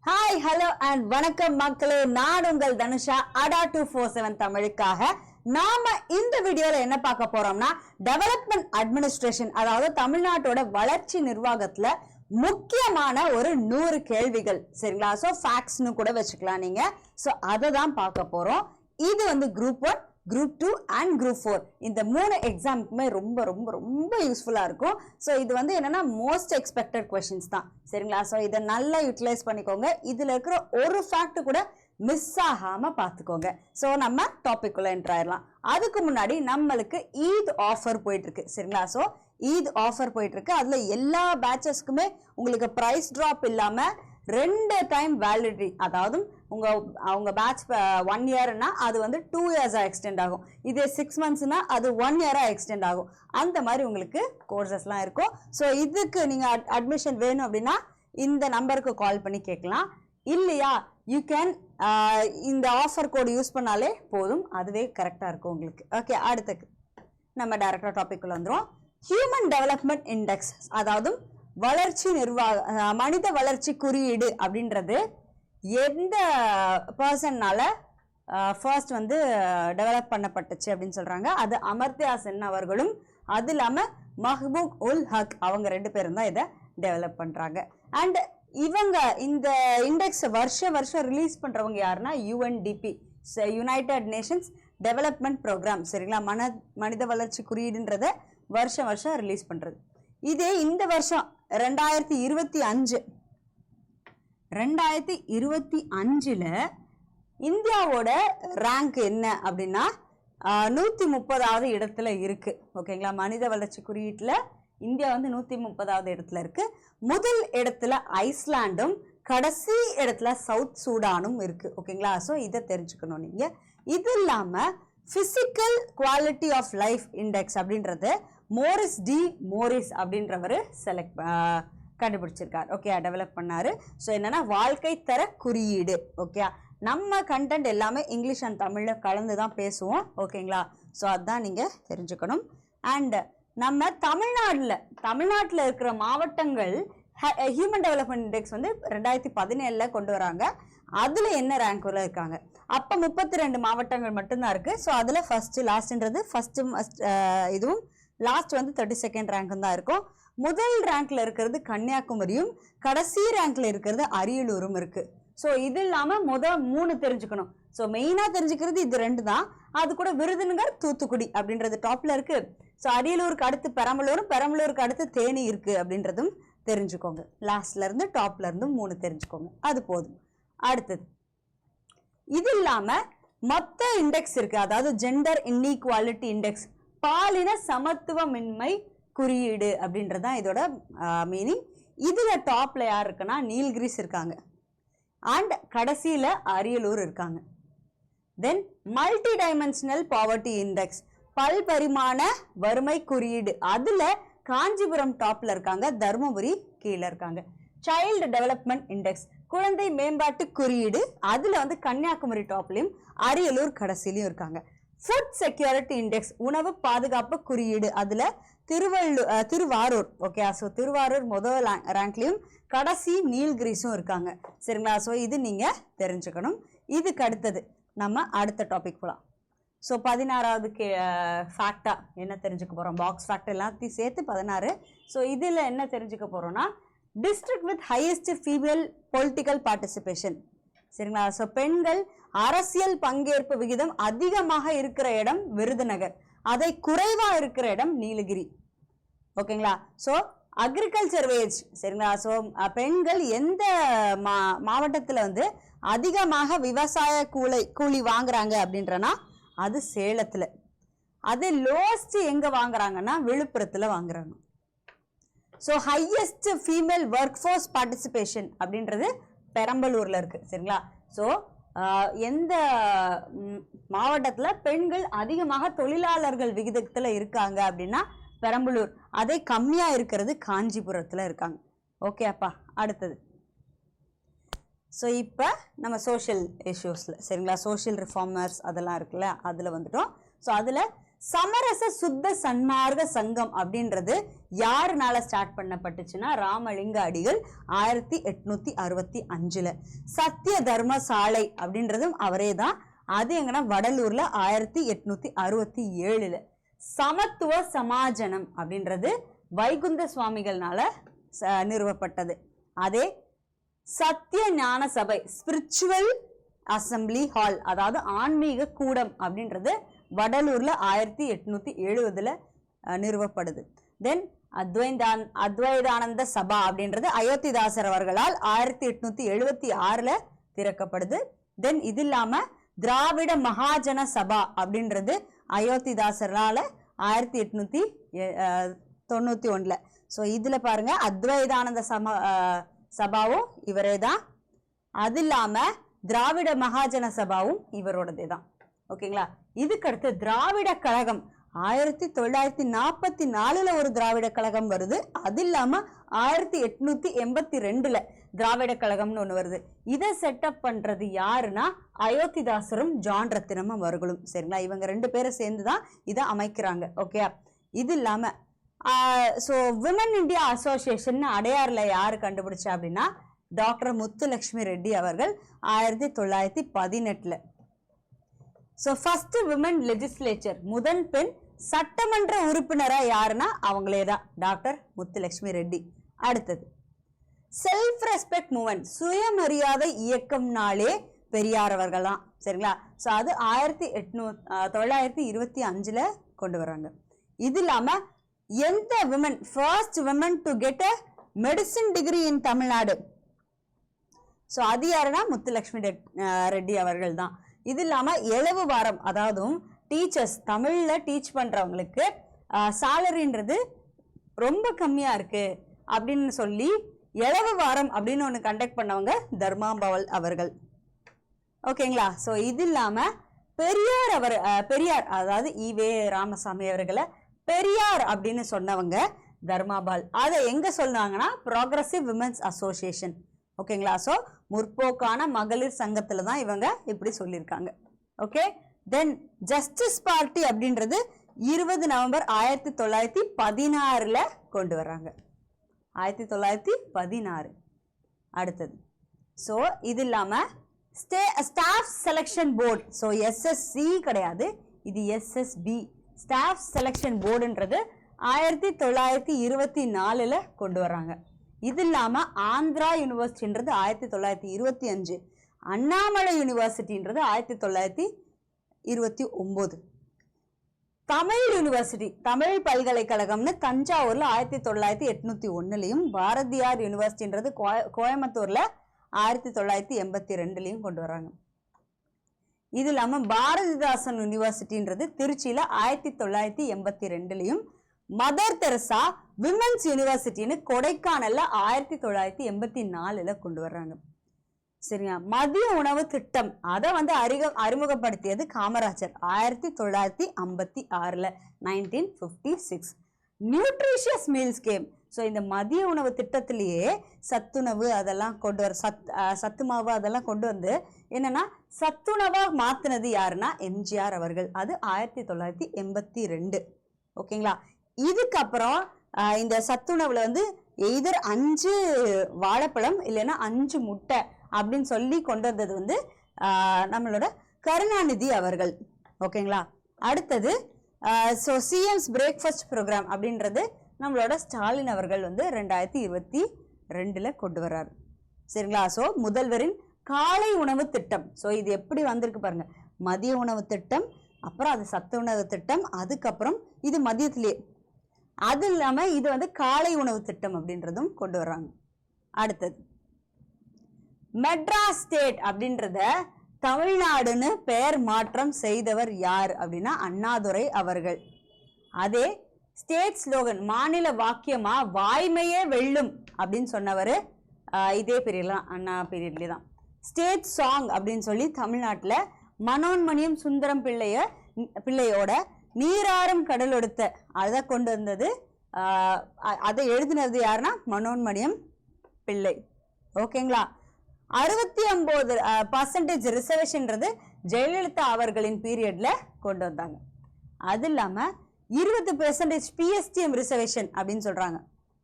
Hi hello and வணக்கம் மக்களே, நான் உங்கள் தனுஷா. அடா 247 தமிழுக்காக நாம இந்த வீடியோல என்ன பார்க்க போறோம்னா, டெவலப்மெண்ட் அட்மினிஸ்ட்ரேஷன், அதாவது தமிழ்நாட்டோட வளர்ச்சி நிர்வாகத்துல முக்கியமான ஒரு 100 கேள்விகள். சரிங்களா? சோ ஃபேக்ட்ஸ்னு கூட வச்சுக்கலாம் நீங்க. சோ அதை தான் பார்க்க போறோம். இது வந்து குரூப் 1, குரூப் 2 அண்ட் குரூப் 4 இந்த 3 எக்ஸாமுக்குமே ரொம்ப ரொம்ப ரொம்ப யூஸ்ஃபுல்லா இருக்கும். ஸோ இது வந்து என்னன்னா மோஸ்ட் எக்ஸ்பெக்டட் கொஸ்டின்ஸ் தான். சரிங்களா? ஸோ இதை நல்லா யூட்டிலைஸ் பண்ணிக்கோங்க. இதுல இருக்கிற ஒரு ஃபேக்ட் கூட மிஸ் ஆகாம பார்த்துக்கோங்க. ஸோ நம்ம டாபிக் உள்ள என்டர் ஆயிடலாம். அதுக்கு முன்னாடி நம்மளுக்கு ஈத் ஆஃபர் போயிட்டு இருக்கு. சரிங்களா? ஸோ ஈத் ஆஃபர் போயிட்டு இருக்கு. அதுல எல்லா பேட்சஸ்க்குமே உங்களுக்கு பிரைஸ் டிராப் இல்லாம 2 டைம் வேலிடிட்டி, அதாவது அவங்க பேட்ச் 1 இயர்னா அது வந்து 2 இயர்ஸா எக்ஸ்டெண்ட் ஆகும். இதே 6 மந்த்ஸ்னா அது 1 இயரா எக்ஸ்டெண்ட் ஆகும். அந்த மாதிரி உங்களுக்கு கோர்சஸ்லாம் இருக்கும். ஸோ இதுக்கு நீங்க அட்மிஷன் வேணும் அப்படின்னா இந்த நம்பருக்கு கால் பண்ணி கேட்கலாம். இல்லையா யூ கேன் இந்த ஆஃபர் கோடு யூஸ் பண்ணாலே போதும், அதுவே கரெக்டா இருக்கும் உங்களுக்கு. ஓகே, அடுத்துக்கு நம்ம டைரக்டா டாபிக் உள்ள வந்துரும். ஹியூமன் டெவலப்மெண்ட் இண்டெக்ஸ், அதாவது வளர்ச்சி நிர்வாக மனித வளர்ச்சி குறியீடு அப்படின்றது எந்த பர்சன்னால ஃபர்ஸ்ட் வந்து டெவலப் பண்ணப்பட்டுச்சு அப்படின்னு சொல்றாங்க. அது அமர்த்தியா சென் அவர்களும் அது இல்லாம மஹ்பூப் உல் ஹக் அவங்க 2 பேரும் தான் இதை டெவலப் பண்றாங்க. அண்ட் இவங்க இந்த இண்டெக்ஸ் வருஷம் ரிலீஸ் பண்றவங்க யாருன்னா UNDP, United Nations Development Programme. சரிங்களா? மனித வளர்ச்சி குறியீடுன்றத வருஷம் ரிலீஸ் பண்றது. இதே இந்த வருஷம் 2025ல இந்தியாவோட ரேங்க் என்ன அப்படின்னா 130வது இடத்துல இருக்கு. ஓகேங்களா? மனித வளர்ச்சி குறியீட்டுல இந்தியா வந்து 130வது இடத்துல இருக்கு. முதல் இடத்துல ஐஸ்லாண்டும், கடைசி இடத்துல சவுத் சூடானும் இருக்கு. ஓகேங்களா? ஸோ இதை தெரிஞ்சுக்கணும் நீங்க. இது இல்லாம physical quality of life index அப்படின்றது மோரிஸ் அப்படின்றவர் கண்டுபிடிச்சிருக்காரு. ஓகே, டெவலப் பண்ணாரு. ஸோ என்னன்னா வாழ்க்கை தர குறியீடு. ஓகே, நம்ம கண்டென்ட் எல்லாமே இங்கிலீஷ் அண்ட் தமிழ்ல கலந்து தான் பேசுவோம். ஓகேங்களா? ஸோ அதுதான் நீங்க தெரிஞ்சுக்கணும். அண்ட் நம்ம தமிழ்நாட்டில் இருக்கிற மாவட்டங்கள் ஹியூமன் டெவலப்மெண்ட் இண்டெக்ஸ் வந்து 2017ல கொண்டு வராங்க. அதுல என்ன ரேங்க்ல இருக்காங்க? அப்ப 32 மாவட்டங்கள் மட்டும்தான் இருக்கு. ஸோ அதுல ஃபர்ஸ்ட் இதுவும் லாஸ்ட் வந்து 32nd ரேங்க் தான் இருக்கும். முதல் ரேங்க்ல இருக்கிறது கன்னியாகுமரியும், கடைசி ரேங்க்ல இருக்கிறது அரியலூரும் இருக்கு. ஸோ இது இல்லாம 3 தெரிஞ்சுக்கணும். ஸோ மெயினா தெரிஞ்சுக்கிறது இது 2 தான். அது கூட விருதுநகர், தூத்துக்குடி அப்படின்றது டாப்ல இருக்கு. ஸோ அரியலூருக்கு அடுத்து பெரம்பலூருக்கு அடுத்து தேனி இருக்கு அப்படின்றதும் தெரிஞ்சுக்கோங்க. லாஸ்ட்ல இருந்து டாப்ல இருந்து 3 தெரிஞ்சுக்கோங்க, அது போதும். அடுத்தது இது இல்லாம மொத்த இண்டெக்ஸ் இருக்கு, அதாவது ஜெண்டர் இன்இக்வாலிட்டி இண்டெக்ஸ், பாலின சமத்துவமின்மை குறியீடு அப்படின்றதான் இதோட மீனிங். இதுல டாப்ல யார் இருக்குன்னா நீல்கிரிஸ் இருக்காங்க, அண்ட் கடைசியில அரியலூர் இருக்காங்க. Then multi dimensional poverty index, பல்பரிமாண வறுமை குறியீடு, அதுல காஞ்சிபுரம் டாப்ல இருக்காங்க, தர்மபுரி கீழே இருக்காங்க. சைல்டு டெவலப்மெண்ட் இண்டெக்ஸ், குழந்தை மேம்பாட்டு குறியீடு, அதுல வந்து கன்னியாகுமரி டாப்லயும் அரியலூர் கடைசியிலும் இருக்காங்க. ஃபுட் செக்யூரிட்டி இண்டெக்ஸ், உணவு பாதுகாப்பு குறியீடு, அதுல திருவாரூர். ஓகே, ஸோ திருவாரூர் முதல் ரேங்க்லயும் கடைசி நீல்கிரிஸும் இருக்காங்க. சரிங்களா? ஸோ இது நீங்க தெரிஞ்சுக்கணும். இதுக்கு அடுத்தது நம்ம அடுத்த டாபிக் போலாம். ஸோ 16வது ஃபேக்டா என்ன தெரிஞ்சுக்க போறோம்? பாக்ஸ் ஃபேக்ட் எல்லாத்தையும் சேர்த்து 16. ஸோ இதுல என்ன தெரிஞ்சுக்க போறோம்னா, district with highest female political participation. சரிங்களா? ஸோ பெண்கள் அரசியல் பங்கேற்பு விகிதம் அதிகமாக இருக்கிற இடம் விருதுநகர், அதை குறைவா இருக்கிற இடம் நீலகிரி. ஓகேங்களா? So agriculture wage. சரிங்களா? ஸோ பெண்கள் எந்த மாவட்டத்தில் வந்து அதிகமாக விவசாய கூலி வாங்குறாங்க அப்படின்றனா அது சேலத்துல. அது லோவஸ்ட் எங்க வாங்குறாங்கன்னா விழுப்புரத்துல வாங்குறாங்க. So highest female work force participation அப்படின்றது பெரம்பலூர்ல இருக்கு. சரிங்களா? ஸோ எந்த மாவட்டத்துல பெண்கள் அதிகமாக தொழிலாளர்கள் விகிதத்துல இருக்காங்க அப்படின்னா பெரம்பலூர், அதை கம்மியா இருக்கிறது காஞ்சிபுரத்துல இருக்காங்க. ஓகே அப்பா, அடுத்தது. ஸோ இப்போ நம்ம சோஷியல் இஷ்யூஸ்ல, சரிங்களா, சோஷியல் ரிஃபார்மர்ஸ் அதெல்லாம் இருக்குல்ல, அதுல வந்துட்டோம். ஸோ அதுல சமரச சுத்த சன்மார்க்க சங்கம் அப்படின்றது யாருனால ஸ்டார்ட் பண்ணப்பட்டுச்சுன்னா ராமலிங்க அடிகள் 1865. சத்திய தர்ம சாலை அப்படின்றதும் அவரே தான். அது எங்கன்னா வடலூர்ல 1867. சமத்துவ சமாஜனம் அப்படின்றது வைகுந்த சுவாமிகள்னால நிறுவப்பட்டது. அதே சத்திய ஞான சபை ஸ்பிரிச்சுவல் அசம்பிளி ஹால், அதாவது ஆன்மீக கூடம் அப்படின்றது வடலூர்ல 1870 நிறுவப்படுது. தென் அத்வைதானந்த சபா அப்படின்றது அயோத்திதாசர் அவர்களால் 1876 திறக்கப்படுது. தென் இது இல்லாம திராவிட மகாஜன சபா அப்படின்றது அயோத்திதாசரால 1891. ஸோ இதுல பாருங்க அத்வைதானந்த சபாவும் இவரே தான். அது இல்லாம திராவிட மகாஜன சபாவும் இவரோடதே தான். ஓகேங்களா. இதுக்கடுத்து திராவிட கழகம் 1944 ஒரு திராவிட கழகம் வருது. அது இல்லாம 1882 திராவிட கழகம்னு ஒண்ணு வருது. இதை செட்டப் பண்றது யாருன்னா அயோத்திதாசரும் ஜான் ரத்தினமும் அவர்களும். சரிங்களா. இவங்க 2 பேரும் சேர்ந்துதான் இதை அமைக்கிறாங்க. ஓகே. இது இல்லாம ஸோ விமன் இந்தியா அசோசியேஷன் அடையாறுல யாரு கண்டுபிடிச்சா அப்படின்னா டாக்டர் முத்துலட்சுமி ரெட்டி அவர்கள் 1918. ஸோ ஃபர்ஸ்ட் விமன் லெஜிஸ்லேச்சர், முதல் பெண் சட்டமன்ற உறுப்பினரா யாருன்னா அவங்களே தான், டாக்டர் முத்துலட்சுமி ரெட்டி. அடுத்தது செல்ஃப் ரெஸ்பெக்ட் மூவ்மெண்ட், சுயமரியாதை இயக்கம்னாலே பெரியார் அவர்கள் தான். சரிங்களா. ஸோ அது 1925 கொண்டு வராங்க. இது இல்லாம எந்த women first women to get a medicine degree in Tamil Nadu, so அது யாருன்னா முத்துலட்சுமி ரெட்டி அவர்கள் தான். இது இல்லாம இலவு வாரம், அதாவது டீச்சர்ஸ் தமிழ்ல டீச் பண்றவங்களுக்கு சாலரின்றது ரொம்ப கம்மியா இருக்கு அப்படின்னு சொல்லி இலவு வாரம் அப்படின்னு ஒன்று கண்டக்ட் பண்ணவங்க தர்மாம்பவல் அவர்கள். ஓகேங்களா. ஸோ இது இல்லாம பெரியார் அதாவது ஈவே ராமசாமி அவர்களை பெரியார் அப்படின்னு சொன்னவங்க தர்மாபால். அதை எங்க சொன்னாங்கன்னா ப்ராக்ரசிவ் விமென்ஸ் அசோசியேஷன். ஓகேங்களா. ஸோ முற்போக்கான மகளிர் சங்கத்துல தான் இவங்க இப்படி சொல்லியிருக்காங்க. ஓகே. தென் ஜஸ்டிஸ் பார்ட்டி அப்படின்றது 20 நவம்பர் 1916 கொண்டு வர்றாங்க. 1916. அடுத்தது ஸோ இது இல்லாம staff selection board, so SSC கிடையாது, இது எஸ்எஸ்பி, ஸ்டாஃப் செலெக்ஷன் போர்டுன்றது 1924 கொண்டு வர்றாங்க. இது இல்லாம ஆந்திரா யூனிவர்சிட்டின்றது 1925, அண்ணாமலை யூனிவர்சிட்டின்றது 1929, தமிழ் யூனிவர்சிட்டி தமிழ் பல்கலைக்கழகம்னு தஞ்சாவூர்ல 1901, பாரதியார் யூனிவர்சிட்டின்றது கோயம்புத்தூர்ல 1982 கொண்டு வராங்க. இது இல்லாம பாரதிதாசன் யூனிவர்சிட்டின்றது திருச்சியில 1982, மதர் தெரசா விமென்ஸ் யூனிவர்சிட்டின்னு கொடைக்கானல்ல 1984 கொண்டு வர்றாங்க. சரியா. மதிய உணவு திட்டம் அதை அறிமுகப்படுத்தியது Kamarajar 1956, 1956. Nutritious meal scheme, so இந்த மதிய உணவு திட்டத்திலேயே சத்துணவு அதெல்லாம் கொண்டு வர சத்து மாவு அதெல்லாம் கொண்டு வந்து என்னன்னா சத்துணவா மாத்தினது யாருன்னா எம்ஜிஆர் அவர்கள். அது 1982. ஓகேங்களா. இதுக்கப்புறம் இந்த சத்துணவுல எய்தர் 5 வாழைப்பழம் இல்லைன்னா 5 முட்டை அப்படின்னு சொல்லி கொண்டு வந்தது நம்மளோட கருணாநிதி அவர்கள். ஓகேங்களா. அடுத்தது ஸோ சிஎம்ஸ் பிரேக்ஃபாஸ்ட் ப்ரோக்ராம் அப்படின்றது நம்மளோட ஸ்டாலின் அவர்கள் 2022 கொண்டு வர்றாரு. சரிங்களா. ஸோ முதல்வரின் காலை உணவு திட்டம், ஸோ இது எப்படி வந்திருக்கு பாருங்க. மதிய உணவு திட்டம், அப்புறம் அது சத்து உணவு திட்டம், அதுக்கப்புறம் இது மதியத்திலே, அது இல்லாம இது காலை உணவு திட்டம் அப்படின்றதும் கொண்டு வர்றாங்க. அடுத்தது மெட்ராஸ் ஸ்டேட் அப்படின்றத தமிழ்நாடுன்னு பெயர் மாற்றம் செய்தவர் யார் அப்படின்னா அண்ணாதுரை அவர்கள். அதே ஸ்டேட் ஸ்லோகன் மாநில வாக்கியமா வாய்மையே வெல்லும் அப்படின்னு சொன்னவர் இதே பீரியட்ல அண்ணா பீரியட்லேயே தான். ஸ்டேட் சாங் அப்படின்னு சொல்லி தமிழ்நாட்டில் மனோன்மணியம் சுந்தரம் பிள்ளையோட நீராறும் கடலொடுத்த அதை கொண்டு வந்தது, அதை எழுதினது யாருன்னா மனோன்மணியம் பிள்ளை. ஓகேங்களா. 69% ரிசர்வேஷன்றது ஜெயலலிதா அவர்களின் பீரியட்ல கொண்டு வந்தாங்க. அது இல்லாம 20% PSTM ரிசர்வேஷன் அப்படின்னு சொல்றாங்க.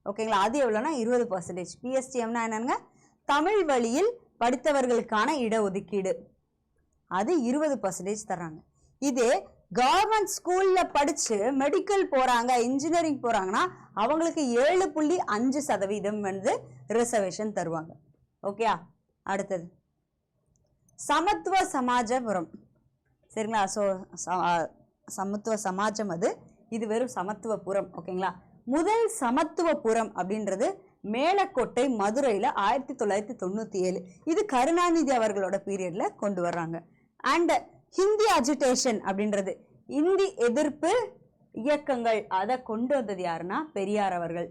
ஓகேங்களா, அது எவ்வளோனா 20%. PSTMனா என்னங்க, தமிழ் வழியில் படித்தவர்களுக்கான இடஒதுக்கீடு, அது 20% தர்றாங்க. இதே கவர்மெண்ட் ஸ்கூல்ல படிச்சு மெடிக்கல் போறாங்க, இன்ஜினியரிங் போறாங்கன்னா அவங்களுக்கு 7.5% வந்து ரிசர்வேஷன் தருவாங்க. ஓகே, அடுத்தது சமத்துவ சமாஜபுரம். சரிங்களா, ஸோ சமத்துவ சமாஜம் அது, இது வெறும் சமத்துவபுரம். ஓகேங்களா, முதல் சமத்துவபுரம் அப்படின்றது மேலக்கோட்டை மதுரையில் 1997. இது கருணாநிதி அவர்களோட பீரியட்ல கொண்டு வர்றாங்க. அண்ட் ஹிந்தி அஜிடேஷன் அப்படின்றது இந்தி எதிர்ப்பு இயக்கங்கள், அதை கொண்டு வந்தது யாருன்னா பெரியார் அவர்கள்.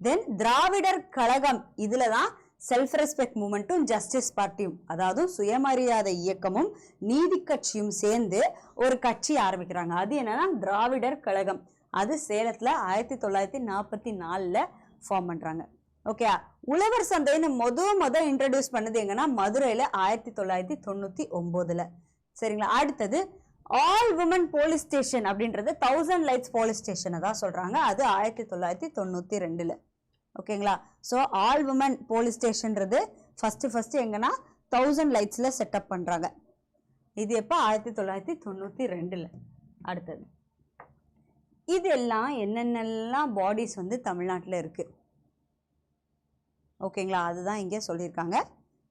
தென் திராவிடர் கழகம், இதுல தான் செல்ஃப் ரெஸ்பெக்ட் மூமெண்ட்டும் ஜஸ்டிஸ் பார்ட்டியும், அதாவது சுயமரியாதை இயக்கமும் நீதி கட்சியும் சேர்ந்து ஒரு கட்சி ஆரம்பிக்கிறாங்க. அது என்னன்னா திராவிடர் கழகம். அது சேலத்துல 1944 ஃபார்ம் பண்றாங்க. ஓகே, உழவர் சந்தைன்னு முத இன்ட்ரடியூஸ் பண்ணது எங்கன்னா மதுரையில 1999. சரிங்களா, அடுத்தது ஆல் உமன் போலீஸ் ஸ்டேஷன் அப்படின்றது 1000 லைட்ஸ் போலீஸ் ஸ்டேஷனை தான் சொல்றாங்க. அது 1992. ஓகேங்களா, ஸோ ஆல் உமன் போலீஸ் ஸ்டேஷன்றது ஃபர்ஸ்ட் எங்கன்னா 1000 லைட்ஸ்ல செட்டப் பண்றாங்க. இது எப்போ 1992. அடுத்தது இதெல்லாம் என்னென்னலாம் பாடிஸ் வந்து தமிழ்நாட்டில் இருக்கு. ஓகேங்களா, அதுதான் இங்கே சொல்லியிருக்காங்க.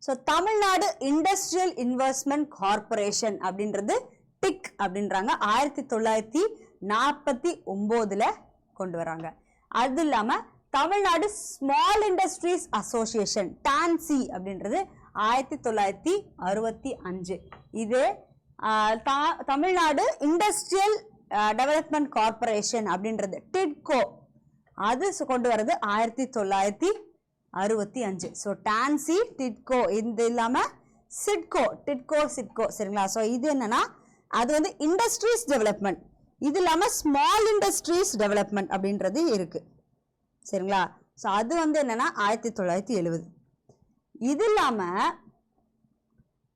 So Tamil Nadu industrial investment corporation அப்படின்றது டிக் அப்படின்றாங்க, 1949 கொண்டு வராங்க. அது இல்லாமல் Tamil Nadu small industries association TANSI அப்படின்றது 1965. இது தமிழ்நாடு இண்டஸ்ட்ரியல் டெவலப்மெண்ட் கார்பரேஷன் அப்படின்றது டிட்கோ, அது கொண்டு வர்றது 1965. ஸோ டான்சி, டிட்கோ, இது இல்லாமல் சிட்கோ, சிட்கோ. சரிங்களா, ஸோ இது என்னன்னா அது வந்து இண்டஸ்ட்ரீஸ் டெவலப்மெண்ட், இது இல்லாமல் ஸ்மால் இண்டஸ்ட்ரீஸ் டெவலப்மெண்ட் அப்படின்றது இருக்கு. சரிங்களா, ஸோ அது வந்து என்னன்னா 1970. இது இல்லாமல்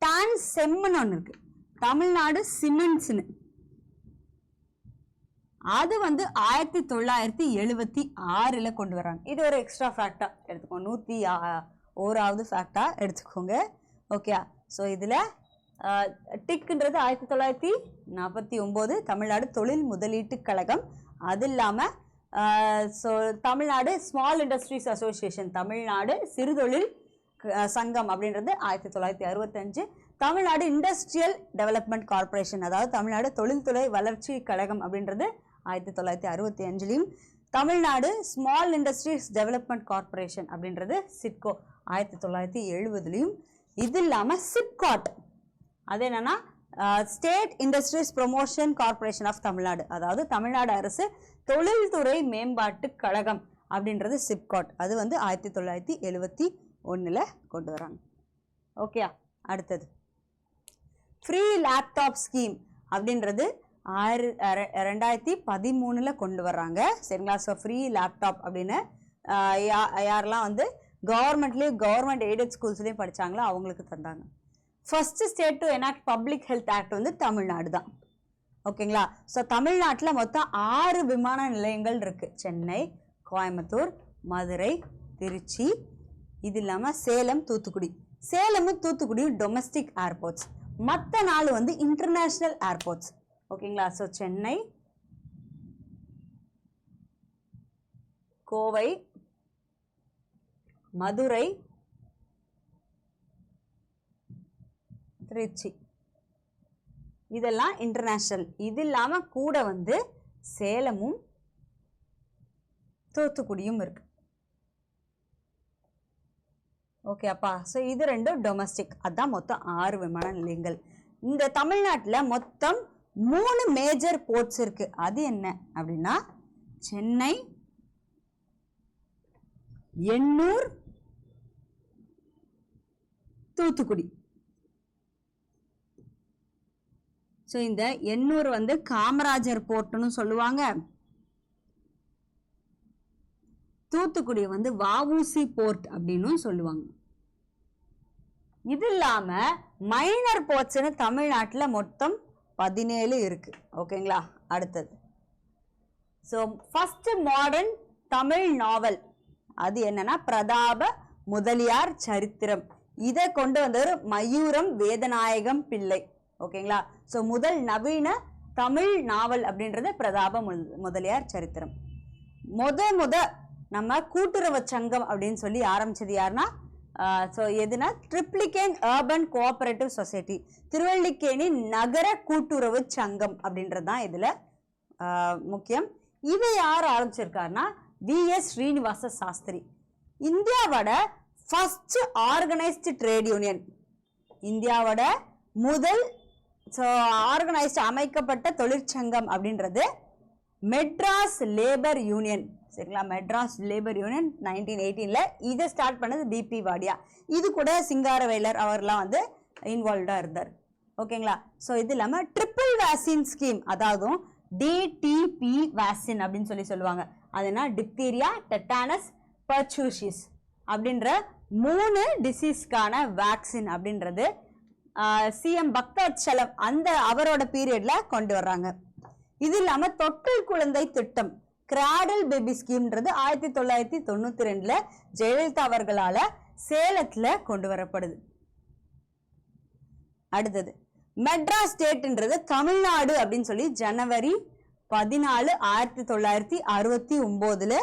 டான்செம்னு ஒன்று இருக்கு, தமிழ்நாடு சிமெண்ட்ஸ்னு, அது வந்து 1976 கொண்டு வராங்க. இது ஒரு எக்ஸ்ட்ரா ஃபேக்டா எடுத்துக்கோங்க, 101வது ஃபேக்டா எடுத்துக்கோங்க. ஓகே, ஸோ இதில் டிக்ன்றது 1949 தமிழ்நாடு தொழில் முதலீட்டு கழகம். அது இல்லாமல் so Tamil Nadu small industries association, Tamil Nadu சிறுதொழில் சங்கம் அப்படின்றது 1965. தமிழ்நாடு இண்டஸ்ட்ரியல் டெவலப்மெண்ட் கார்பரேஷன், அதாவது தமிழ்நாடு தொழில்துறை வளர்ச்சி கழகம் அப்படின்றது 1965. Tamil Nadu small industries development corporation அப்படின்றது சிட்கோ 1970. இது இல்லாமல் சிப்காட், அது என்னன்னா state industries promotion corporation of Tamil Nadu, அதாவது தமிழ்நாடு அரசு தொழில்துறை மேம்பாட்டு கழகம் அப்படின்றது சிப்காட், அது வந்து 1971 கொண்டு வராங்க. ஓகே, அடுத்தது ஃப்ரீ லேப்டாப் ஸ்கீம் அப்படின்றது 2013 கொண்டு வர்றாங்க. சரிங்களா, ஸோ ஃப்ரீ லேப்டாப் அப்படின்னு யாரெல்லாம் வந்து கவர்மெண்ட் எய்டட் ஸ்கூல்ஸ்லேயும் படித்தாங்களோ அவங்களுக்கு தந்தாங்க. First state to enact public health act வந்து தமிழ்நாடு தான். ஓகேங்களா, ஸோ தமிழ்நாட்டில் மொத்தம் 6 விமான நிலையங்கள் இருக்கு, சென்னை, கோயம்புத்தூர், மதுரை, திருச்சி, இது இல்லாமல் சேலம், தூத்துக்குடி. சேலமும் தூத்துக்குடியும் டொமஸ்டிக் ஏர்போர்ட்ஸ், மற்ற 4 வந்து இன்டர்நேஷ்னல் ஏர்போர்ட்ஸ். ஓகேங்களா, ஸோ சென்னை, கோவை, மதுரை, திருச்சி, இதெல்லாம் இன்டர்நேஷ்னல். இது இல்லாமல் கூட வந்து சேலமும் தூத்துக்குடியும் இருக்கு. ஓகே அப்பா, ஸோ இது ரெண்டும் டொமஸ்டிக். அதான் மொத்தம் 6 விமான நிலையங்கள். இந்த தமிழ்நாட்டில் மொத்தம் 3 மேஜர் போர்ட்ஸ் இருக்கு. அது என்ன அப்படின்னா சென்னை, எண்ணூர், தூத்துக்குடி. ஸோ இந்த எண்ணூர் வந்து காமராஜர் போர்ட்னு சொல்லுவாங்க, தூத்துக்குடி வந்து வஉசி போர்ட் அப்படின்னு சொல்லுவாங்க. இது இல்லாம மைனர் போர்ட்ஸ்னு தமிழ்நாட்டில் மொத்தம் 17 இருக்கு. ஓகேங்களா, அடுத்தது ஸோ ஃபர்ஸ்ட் மாடர்ன் தமிழ் நாவல் அது என்னன்னா பிரதாப முதலியார் சரித்திரம். இதை கொண்டு வந்தவர் மயூரம் வேதநாயகம் பிள்ளை. ஓகேங்களா? ஸோ முதல் நவீன தமிழ் நாவல் அப்படின்றது பிரதாப முதலியார் சரித்திரம். முத நம்ம கூட்டுறவு சங்கம் அப்படின்னு சொல்லி ஆரம்பிச்சது யாருன்னா ஸோ எதுனா Triplicane urban cooperative society, Thiruvallikeni நகர கூட்டுறவு சங்கம் அப்படின்றது தான் இதுல முக்கியம். இதை யார் ஆரம்பிச்சிருக்காருன்னா விஎஸ் ஸ்ரீனிவாச சாஸ்திரி. இந்தியாவோட ஃபர்ஸ்ட் ஆர்கனைஸ்டு ட்ரேட் யூனியன், இந்தியாவோட முதல் ஆர்கனைஸ்டு அமைக்கப்பட்ட தொழிற்சங்கம் அப்படின்றது மெட்ராஸ் லேபர் யூனியன். சரிங்களா? மெட்ராஸ் லேபர் யூனியன் 1918ல இதை ஸ்டார்ட் பண்ணது பிபி வாடியா. இது கூட சிங்காரவேலர் அவர்லாம் வந்து இன்வால்வ்டா இருந்தார். ஓகேங்களா? ஸோ இது இல்லாம ட்ரிபிள் வேக்சின் ஸ்கீம், அதாவது டிடிபி வேக்சின் அப்படின்னு சொல்லுவாங்க. அதுனா டிப்தீரியா, டெட்டானஸ், பர்ச்சூசிஸ் அப்படின்ற 3 டிசீஸ்க்கான வேக்சின் அப்படின்றது சிஎம் பக்தவத்சலம் அந்த அவரோட பீரியட்ல கொண்டு வர்றாங்க. இது இல்லாம தொட்டில் குழந்தை திட்டம் கிராடல் பேபி ஸ்கீம்ன்றது 1992ல ஜெயலலிதா அவர்களால சேலத்துல கொண்டு வரப்படுது. அடுத்தது மெட்ராஸ் ஸ்டேட்ன்றது தமிழ்நாடு அப்படின்னு சொல்லி ஜனவரி 14, 1969ல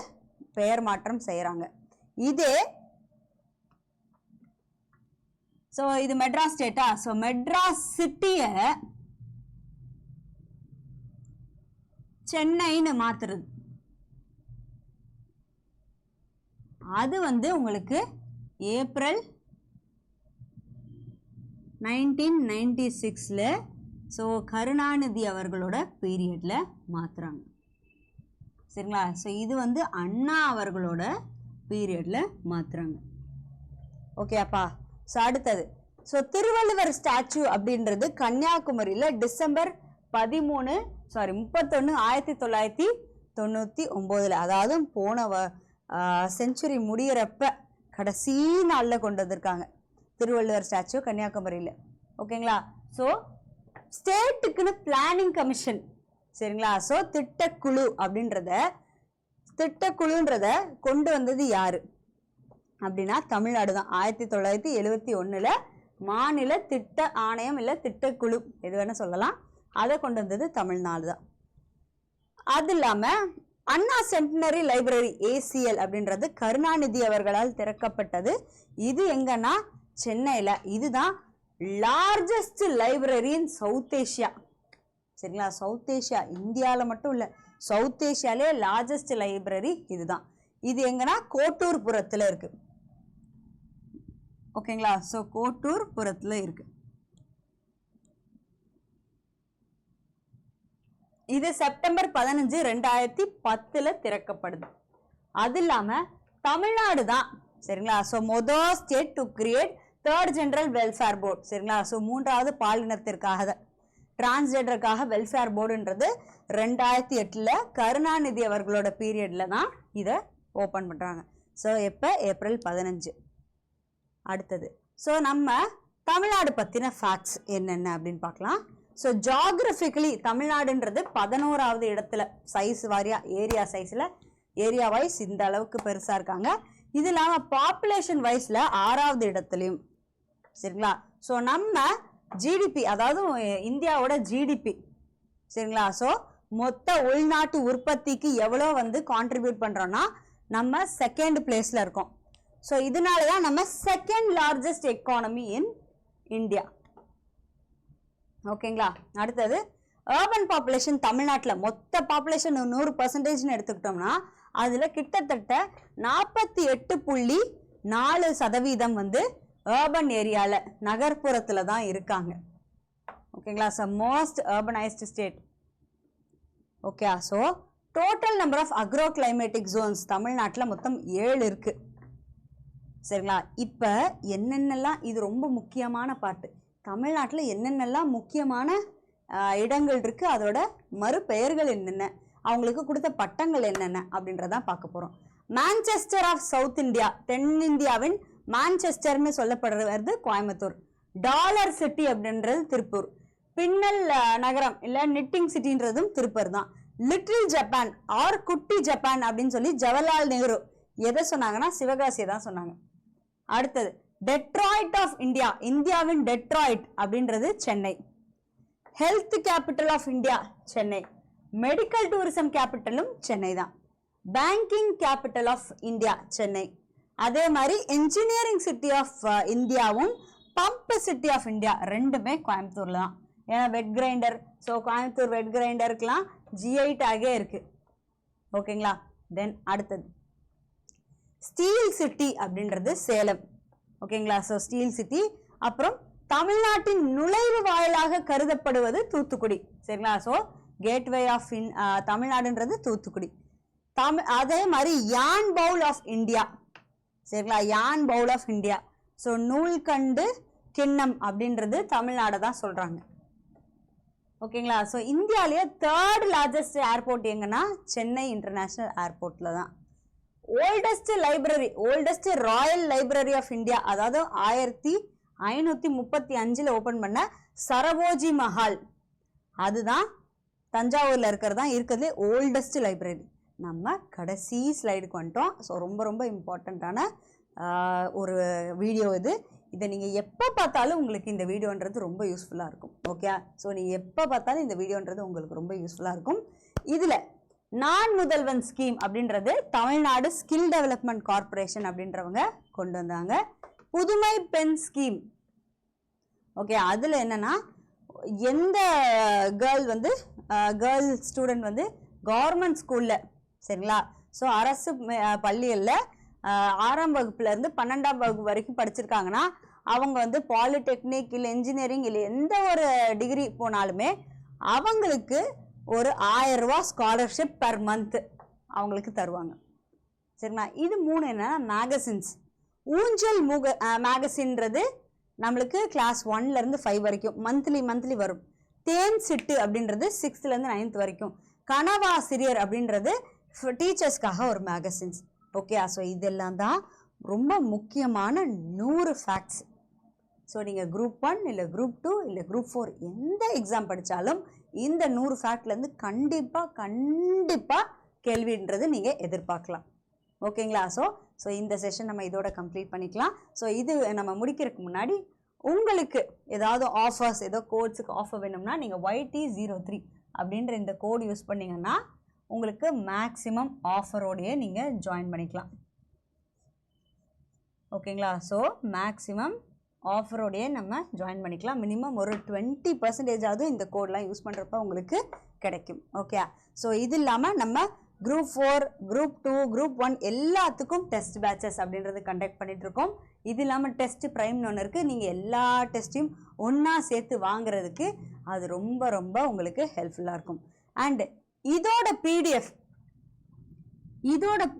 பெயர் மாற்றம் செய்யறாங்க. இதே சோ இது மெட்ராஸ் ஸ்டேட்டா, சோ மெட்ராஸ் சிட்டிய சென்னைன்னு மாத்துறது அது வந்து உங்களுக்கு ஏப்ரல் 1996ல ஸோ கருணாநிதி அவர்களோட பீரியட்ல மாத்துறாங்க. சரிங்களா? ஸோ இது வந்து அண்ணா அவர்களோட பீரியட்ல மாத்துறாங்க. ஓகே அப்பா. ஸோ அடுத்தது ஸோ திருவள்ளுவர் ஸ்டாச்சு அப்படின்றது கன்னியாகுமரியில டிசம்பர் 31, 1999ல, அதாவது போன செஞ்சுரி முடியறப்ப கடைசி நாளில் கொண்டு வந்திருக்காங்க திருவள்ளுவர் ஸ்டாச்சு கன்னியாகுமரியில. ஓகேங்களா? ஸோ ஸ்டேட்டுக்குன்னு பிளானிங் கமிஷன், சரிங்களா? ஸோ திட்டக்குழுன்றத கொண்டு வந்தது யாரு அப்படின்னா தமிழ்நாடு தான். 1971ல மாநில திட்ட ஆணையம் இல்ல திட்டக்குழு எது வேணா சொல்லலாம், அதை கொண்டு வந்தது தமிழ்நாடு தான். அது இல்லாம அண்ணா சென்டினரி லைப்ரரி ஏசிஎல் அப்படின்றது கருணாநிதி அவர்களால் திறக்கப்பட்டது. இது எங்கன்னா சென்னையில. இதுதான் largest library in South Asia. சரிங்களா? சவுத் ஏஷியா, இந்தியாவில் மட்டும் இல்லை, சவுத் ஏஷியாலே லார்ஜஸ்ட் லைப்ரரி இதுதான். இது எங்கன்னா கோட்டூர்புரத்தில் இருக்கு. ஓகேங்களா? ஸோ கோட்டூர்புரத்தில் இருக்கு. இது செப்டம்பர் 15, 2010ல திறக்கப்படுது. அது இல்லாம தமிழ்நாடு தான். சரிங்களா? ஸோ மொதல் state to create 3rd general welfare board. சரிங்களா? ஸோ 3வது பாலினத்திற்காக டிரான்ஸ்ஜெண்டருக்காக வெல்ஃபேர் போர்டுன்றது 2008ல கருணாநிதி அவர்களோட பீரியட்ல தான் இதை ஓப்பன் பண்றாங்க. ஸோ எப்போ? ஏப்ரல் 15. அடுத்தது ஸோ நம்ம தமிழ்நாடு பத்தின ஃபேக்ட்ஸ் என்னென்ன அப்படின்னு பார்க்கலாம். ஸோ ஜாகிரபிக்கலி தமிழ்நாடுன்றது 11வது இடத்துல சைஸ் வாரியா, ஏரியா சைஸ்ல ஏரியா வைஸ் இந்த அளவுக்கு பெருசா இருக்காங்க. இது இல்லாம பாப்புலேஷன் வைஸ்ல 6வது இடத்துலையும். சரிங்களா? ஸோ நம்ம ஜிடிபி, அதாவது இந்தியாவோட ஜிடிபி, சரிங்களா? ஸோ மொத்த உள்நாட்டு உற்பத்திக்கு எவ்வளோ வந்து கான்ட்ரிபியூட் பண்றோம்னா நம்ம 2nd பிளேஸ்ல இருக்கோம். ஸோ இதனாலதான் நம்ம 2nd largest economy in India. ஓகேங்களா? அடுத்தது அர்பன் பாப்புலேஷன் தமிழ்நாட்டில் மொத்த பாப்புலேஷன் 100% எடுத்துக்கிட்டோம்னா அதுல கிட்டத்தட்ட 48.4% வந்து அர்பன் ஏரியால நகர்ப்புறத்துல தான் இருக்காங்க. ஓகேங்களா? So most urbanised state. Okay. So total number of agro climatic zones தமிழ்நாட்டில் மொத்தம் 7 இருக்கு. சரிங்களா? இப்போ என்னென்னலாம், இது ரொம்ப முக்கியமான பாட்டு, தமிழ்நாட்டில் என்னென்னலாம் முக்கியமான இடங்கள் இருக்கு, அதோட மறுபெயர்கள் என்னென்ன, அவங்களுக்கு கொடுத்த பட்டங்கள் என்னென்ன அப்படின்றதான் பார்க்க போறோம். மான்செஸ்டர் ஆஃப் சவுத் இந்தியா, தென்னிந்தியாவின் மான்செஸ்டர்னு சொல்லப்படுறது கோயம்புத்தூர். டாலர் சிட்டி அப்படின்றது திருப்பூர். பின்னல் நகரம் இல்ல நிட்டிங் சிட்டின்றதும் திருப்பூர் தான். லிட்டில் ஜப்பான் ஆர் குட்டி ஜப்பான் அப்படின்னு சொல்லி ஜவஹர்லால் நேரு எதை சொன்னாங்கன்னா சிவகாசியை தான் சொன்னாங்க. அடுத்தது டெட்ராய்ட் ஆஃப் இந்தியா, இந்தியாவின் டெட்ராய்ட் அப்படின்றது Chennai. Health capital of India Chennai. Medical tourism கேபிட்டலும் சென்னை தான். Banking capital of India Chennai. அதே மாதிரி இன்ஜினியரிங் சிட்டி ஆஃப் இந்தியாவும் பம்ப் சிட்டி ஆஃப் இந்தியா ரெண்டுமே கோயம்புத்தூர்ல தான். ஏன்னா wet grinder, so Coimbatore wet கிரைண்டருக்குலாம் ஜிஐ டேகே இருக்கு. ஓகேங்களா. தென் அடுத்தது ஸ்டீல் சிட்டி அப்படின்றது சேலம். ஓகேங்களா. So steel city. அப்புறம் தமிழ்நாட்டின் நுழைவு வாயிலாக கருதப்படுவது தூத்துக்குடி. சரிங்களா. So gateway of தமிழ்நாடுன்றது Thoothukudi. அதே மாதிரி யான் பவுல் ஆஃப் இந்தியா. சரிங்களா. யான் பவுல் ஆஃப் இந்தியா. ஸோ நூல்கண்டு கிண்ணம் அப்படின்றது தமிழ்நாடு தான் சொல்றாங்க. ஓகேங்களா. ஸோ இந்தியாவிலேயே 3rd லார்ஜஸ்ட் ஏர்போர்ட் எங்கன்னா சென்னை இன்டர்நேஷனல் ஏர்போர்ட்ல தான். Oldest library, oldest royal library of India, அதாவது 1535 ஓபன் பண்ண சரபோஜி மஹால், அதுதான் தஞ்சாவூர்ல இருக்கிறதுலே ஓல்டஸ்ட் லைப்ரரி. நம்ம கடைசி ஸ்லைடுக்கு வந்துட்டோம். ஸோ ரொம்ப ரொம்ப இம்பார்ட்டண்ட்டான ஒரு வீடியோ இது. இதை நீங்கள் எப்போ பார்த்தாலும் உங்களுக்கு இந்த வீடியோன்றது ரொம்ப யூஸ்ஃபுல்லாக இருக்கும். ஓகே. ஸோ நீங்கள் எப்போ பார்த்தாலும் இந்த வீடியோன்றது உங்களுக்கு ரொம்ப யூஸ்ஃபுல்லாக இருக்கும். இதில் நான் முதல்வன் ஸ்கீம் அப்படின்றது தமிழ்நாடு ஸ்கில் டெவலப்மெண்ட் கார்பரேஷன் அப்படின்றவங்க கொண்டு வந்தாங்க. புதுமை பெண் ஸ்கீம். ஓகே. அதில் என்னன்னா எந்த கேர்ள் ஸ்டூடெண்ட் வந்து கவர்மெண்ட் ஸ்கூலில், சரிங்களா, ஸோ அரசு பள்ளிகளில் 6ஆம் வகுப்புல இருந்து 12ஆம் வகுப்பு வரைக்கும் படிச்சிருக்காங்கன்னா அவங்க வந்து பாலிடெக்னிக் இல்லை இன்ஜினியரிங் இல்லை எந்த ஒரு டிகிரி போனாலுமே அவங்களுக்கு ஒரு 1000 ரூபாய் ஸ்காலர்ஷிப் பெர் மந்த் அவங்களுக்கு தருவாங்க. சரிங்களா. இது 3 என்னன்னா மேகசின்ஸ். ஊஞ்சல் மேகசின்றது நம்மளுக்கு கிளாஸ் 1ல இருந்து 5 வரைக்கும் மந்த்லி வரும். தேன் சிட்டு அப்படின்றது 6th இருந்து 9th வரைக்கும். கனவாசிரியர் அப்படின்றது டீச்சர்ஸ்க்காக ஒரு மேகசின்ஸ். ஓகே. ஸோ இதெல்லாம் தான் ரொம்ப முக்கியமான 100 ஃபேக்ட்ஸ். ஸோ நீங்கள் குரூப் 1 இல்லை குரூப் 2 இல்லை குரூப் 4 எந்த எக்ஸாம் படித்தாலும் இந்த 100 ஃபேக்ட்லேருந்து கண்டிப்பாக கேள்வின்றது நீங்கள் எதிர்பார்க்கலாம். ஓகேங்களா. ஸோ இந்த செஷன் நம்ம இதோட கம்ப்ளீட் பண்ணிக்கலாம். ஸோ இது நம்ம முடிக்கிறதுக்கு முன்னாடி உங்களுக்கு ஏதாவது ஆஃபர்ஸ், ஏதோ கோட்ஸுக்கு ஆஃபர் வேணும்னா நீங்கள் YT03 அப்படின்ற இந்த கோட் யூஸ் பண்ணிங்கன்னா உங்களுக்கு மேக்ஸிமம் ஆஃபரோடையே நீங்கள் ஜாயின் பண்ணிக்கலாம். ஓகேங்களா. ஸோ மேக்ஸிமம் ஆஃபரோடையே நம்ம ஜாயின் பண்ணிக்கலாம். மினிமம் ஒரு 20% இந்த கோட்லாம் யூஸ் பண்ணுறப்ப உங்களுக்கு கிடைக்கும். ஓகே. ஸோ இது இல்லாமல் நம்ம குரூப் 4, குரூப் 2, குரூப் 1 எல்லாத்துக்கும் டெஸ்ட் பேட்சஸ் அப்படின்றது கண்டக்ட் பண்ணிட்டு இருக்கோம். இது இல்லாமல் டெஸ்ட் ப்ரைம்னு ஒன்று இருக்குது. நீங்கள் எல்லா டெஸ்ட்டையும் ஒன்றா சேர்த்து வாங்குறதுக்கு அது ரொம்ப ரொம்ப உங்களுக்கு ஹெல்ப்ஃபுல்லாக இருக்கும். அண்ட் இதோட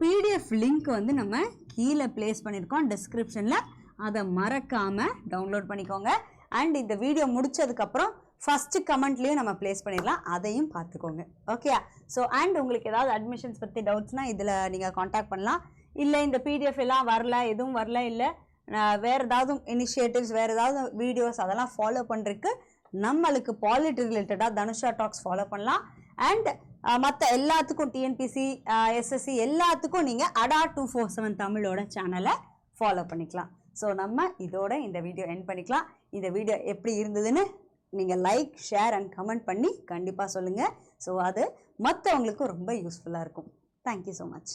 பிடிஎஃப் லிங்க் வந்து நம்ம கீழே பிளேஸ் பண்ணியிருக்கோம் டிஸ்கிரிப்ஷனில். அதை மறக்காமல் டவுன்லோட் பண்ணிக்கோங்க. அண்ட் இந்த வீடியோ முடிச்சதுக்கப்புறம் ஃபஸ்ட்டு கமெண்ட்லேயும் நம்ம பிளேஸ் பண்ணிடலாம், அதையும் பார்த்துக்கோங்க. ஓகே. ஸோ அண்ட் உங்களுக்கு ஏதாவது அட்மிஷன்ஸ் பற்றி டவுட்ஸ்னால் இதில் நீங்கள் காண்டாக்ட் பண்ணலாம். இல்லை இந்த பிடிஎஃப் எல்லாம் எதுவும் வரல, இல்லை வேறு ஏதாவது இனிஷியேட்டிவ்ஸ், வேறு ஏதாவது வீடியோஸ் அதெல்லாம் ஃபாலோ பண்ணுறதுக்கு நம்மளுக்கு பாலிட்டி ரிலேட்டடாக தனுஷா டாக்ஸ் ஃபாலோ பண்ணலாம். அண்ட் மற்ற எல்லாத்துக்கும் டிஎன்பிசி, எஸ்எஸ்சி எல்லாத்துக்கும் நீங்கள் ADA 247 தமிழோட சேனலை ஃபாலோ பண்ணிக்கலாம். ஸோ நம்ம இதோட இந்த வீடியோ எண்ட் பண்ணிக்கலாம். இந்த வீடியோ எப்படி இருந்ததுன்னு நீங்கள் லைக், ஷேர் அண்ட் கமெண்ட் பண்ணி கண்டிப்பாக சொல்லுங்கள். ஸோ அது மற்றவங்களுக்கும் ரொம்ப யூஸ்ஃபுல்லாக இருக்கும். Thank you so much.